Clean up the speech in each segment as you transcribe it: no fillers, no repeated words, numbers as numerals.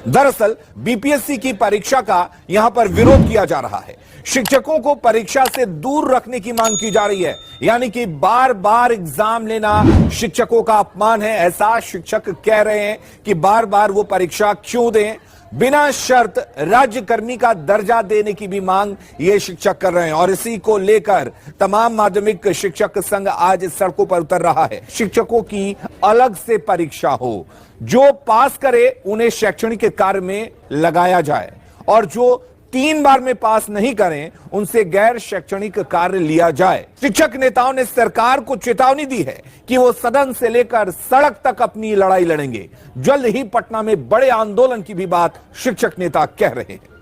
दरअसल बीपीएससी की परीक्षा का यहां पर विरोध किया जा रहा है। शिक्षकों को परीक्षा से दूर रखने की मांग की जा रही है, यानी कि बार बार एग्जाम लेना शिक्षकों का अपमान है। ऐसा शिक्षक कह रहे हैं कि बार बार वो परीक्षा क्यों दें, बिना शर्त राज्यकर्मी का दर्जा देने की भी मांग ये शिक्षक कर रहे हैं। और इसी को लेकर तमाम माध्यमिक शिक्षक संघ आज सड़कों पर उतर रहा है। शिक्षकों की अलग से परीक्षा हो, जो पास करे उन्हें शैक्षणिक कार्य में लगाया जाए, और जो 3 बार में पास नहीं करें उनसे गैर शैक्षणिक कार्य लिया जाए। शिक्षक नेताओं ने सरकार को चेतावनी दी है कि वो सदन से लेकर सड़क तक अपनी लड़ाई लड़ेंगे। जल्द ही पटना में बड़े आंदोलन की भी बात शिक्षक नेता कह रहे हैं।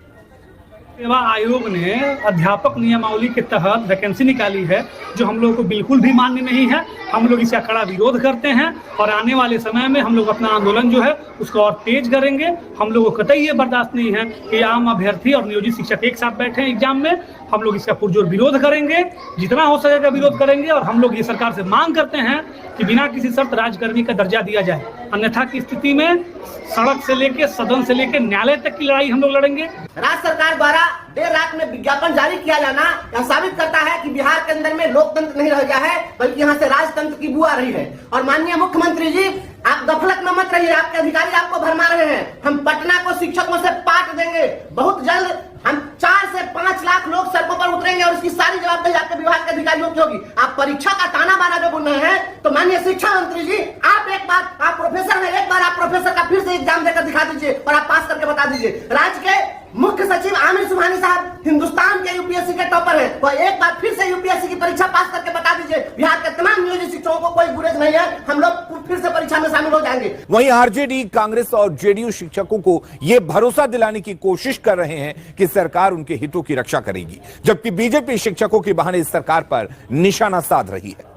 सेवा आयोग ने अध्यापक नियमावली के तहत वैकेंसी निकाली है, जो हम लोग को बिल्कुल भी मान्य नहीं है। हम लोग इसका कड़ा विरोध करते हैं और आने वाले समय में हम लोग अपना आंदोलन जो है उसको और तेज करेंगे। हम लोगों को कतई ये बर्दाश्त नहीं है कि आम अभ्यर्थी और नियोजित शिक्षक एक साथ बैठे हैं एग्जाम में। हम लोग इसका पुरजोर विरोध करेंगे, जितना हो सकेगा विरोध करेंगे। और हम लोग ये सरकार से मांग करते हैं कि बिना किसी शर्त राज्यकर्मी का दर्जा दिया जाए, अन्यथा की स्थिति में सड़क से लेके सदन से लेके न्यायालय तक की लड़ाई हम लोग लड़ेंगे। राज्य सरकार द्वारा देर रात में विज्ञापन जारी किया जाना यह साबित करता है कि बिहार के अंदर में लोकतंत्र नहीं रह गया है, बल्कि यहाँ से राजतंत्र की बू आ रही है। और माननीय मुख्यमंत्री जी, आप गफलत में मत रहिए, आपके अधिकारी आपको भरमा रहे हैं। हम पटना को शिक्षकों से पाट देंगे। बहुत जल्द हम 4 से 5 लाख लोग सड़कों पर उतरेंगे और इसकी सारी जवाबदेही आपके विभाग के अधिकारियों की होगी। आप परीक्षा का ताना बाना जो बुन रहे हैं, तो माननीय शिक्षा मंत्री जी, आप प्रोफेसर हैं, एक बार आप प्रोफेसर का फिर से एग्जाम देकर दिखा दीजिए और आप पास करके बता दीजिए। राज्य के मुख्य सचिव आमिर सुबहानी साहब हिंदुस्तान के यूपीएससी के टॉपर हैं, तो एक बार फिर से यूपीएससी की परीक्षा पास करके बता दीजिए। बिहार के तमाम नियोजित शिक्षकों को कोई गुरेज नहीं है, हम लोग फिर से परीक्षा में शामिल हो जाएंगे। वहीं आरजेडी, कांग्रेस और जेडीयू शिक्षकों को यह भरोसा दिलाने की कोशिश कर रहे हैं कि सरकार उनके हितों की रक्षा करेगी, जबकि बीजेपी शिक्षकों के बहाने इस सरकार पर निशाना साध रही है।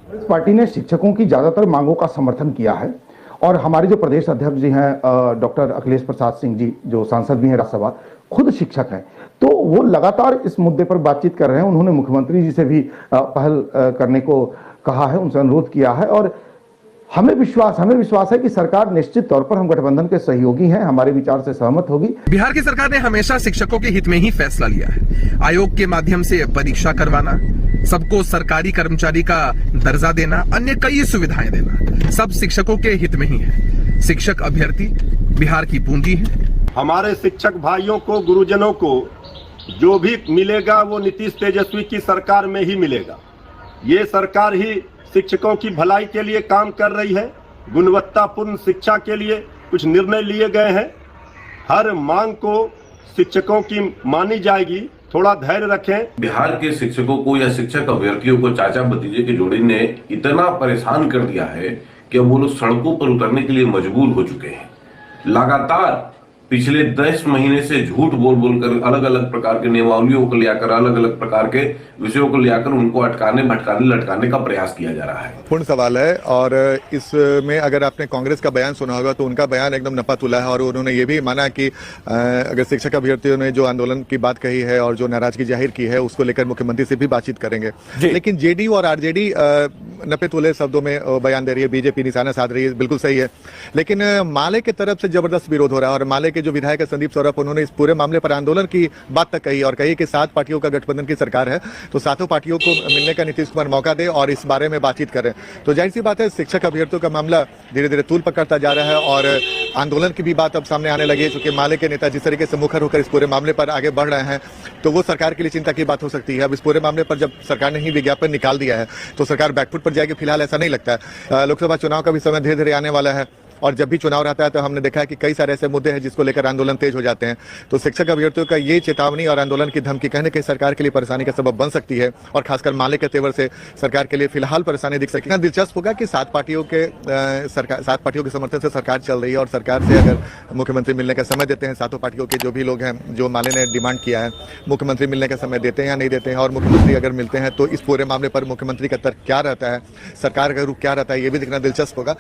कांग्रेस पार्टी ने शिक्षकों की ज्यादातर मांगों का समर्थन किया है और हमारे जो प्रदेश अध्यक्ष जी हैं डॉक्टर अखिलेश प्रसाद सिंह जी, जो सांसद भी हैं राज्यसभा, खुद शिक्षक हैं, तो वो लगातार इस मुद्दे पर बातचीत कर रहे हैं। उन्होंने मुख्यमंत्री जी से भी पहल करने को कहा है, उनसे अनुरोध किया है। और हमें विश्वास है कि सरकार निश्चित तौर पर, हम गठबंधन के सहयोगी हैं, हमारे विचार से सहमत होगी। बिहार की सरकार ने हमेशा शिक्षकों के हित में ही फैसला लिया है। आयोग के माध्यम से परीक्षा करवाना, सबको सरकारी कर्मचारी का दर्जा देना, अन्य कई सुविधाएं देना, सब शिक्षकों के हित में ही है। शिक्षक अभ्यर्थी बिहार की पूंजी है। हमारे शिक्षक भाइयों को, गुरुजनों को जो भी मिलेगा वो नीतीश तेजस्वी की सरकार में ही मिलेगा। ये सरकार ही शिक्षकों की भलाई के लिए काम कर रही है। गुणवत्तापूर्ण शिक्षा के लिए कुछ निर्णय लिए गए हैं। हर मांग को शिक्षकों की मानी जाएगी, थोड़ा धैर्य रखें। बिहार के शिक्षकों को या शिक्षक अभ्यर्थियों को चाचा भतीजे की जोड़ी ने इतना परेशान कर दिया है कि अब वो लोग सड़कों पर उतरने के लिए मजबूर हो चुके हैं। लगातार पिछले 10 महीने से झूठ बोल कर अलग अलग प्रकार के नियमावलियों को लेकर, अलग अलग प्रकार के विषयों को लेकर उनको अटकाने, भटकाने, लटकाने का प्रयास किया जा रहा है। पूर्ण सवाल है। और इसमें अगर आपने कांग्रेस का बयान सुना होगा तो उनका बयान एकदम नपा तुला है और उन्होंने ये भी माना कि अगर शिक्षक अभ्यर्थियों ने जो आंदोलन की बात कही है और जो नाराजगी जाहिर की है, उसको लेकर मुख्यमंत्री से भी बातचीत करेंगे। लेकिन जेडीयू और आरजेडी नपे तुले शब्दों में बयान दे रही है, बीजेपी निशाना साध रही है, बिल्कुल सही है। लेकिन माले की तरफ से जबरदस्त विरोध हो रहा है और माले के जो विधायक संदीप सौरभ, उन्होंने इस पूरे मामले पर आंदोलन की बात तक कही और कही कि 7 पार्टियों का गठबंधन की सरकार है, तो 7 पार्टियों को मिलने का नीतीश कुमार मौका दे और इस बारे में बातचीत करें। तो जाहिर सी बात है, शिक्षक अभ्यर्थियों का मामला धीरे धीरे तूल पकड़ता जा रहा है और आंदोलन की भी बात अब सामने आने लगी है। चूंकि माले के नेता जिस तरीके से मुखर होकर इस पूरे मामले पर आगे बढ़ रहे हैं, तो वो सरकार के लिए चिंता की बात हो सकती है। अब इस पूरे मामले पर जब सरकार ने ही विज्ञापन निकाल दिया है तो सरकार बैकफुट पर जाएगी, फिलहाल ऐसा नहीं लगता है। लोकसभा चुनाव का भी समय धीरे धीरे आने वाला है और जब भी चुनाव रहता है तो हमने देखा है कि कई सारे ऐसे मुद्दे हैं जिसको लेकर आंदोलन तेज हो जाते हैं। तो शिक्षक अभ्यर्थियों का ये चेतावनी और आंदोलन की धमकी कहीं न कहीं सरकार के लिए परेशानी का सबब बन सकती है और खासकर माले के तेवर से सरकार के लिए फिलहाल परेशानी दिख सकती है। दिलचस्प होगा कि 7 पार्टियों के समर्थन से सरकार चल रही है और सरकार से अगर मुख्यमंत्री मिलने का समय देते हैं, 7 पार्टियों के जो भी लोग हैं, जो माले ने डिमांड किया है, मुख्यमंत्री मिलने का समय देते हैं या नहीं देते हैं, और मुख्यमंत्री अगर मिलते हैं तो इस पूरे मामले पर मुख्यमंत्री का तर्क क्या रहता है, सरकार का रुख क्या रहता है, ये भी देखना दिलचस्प होगा।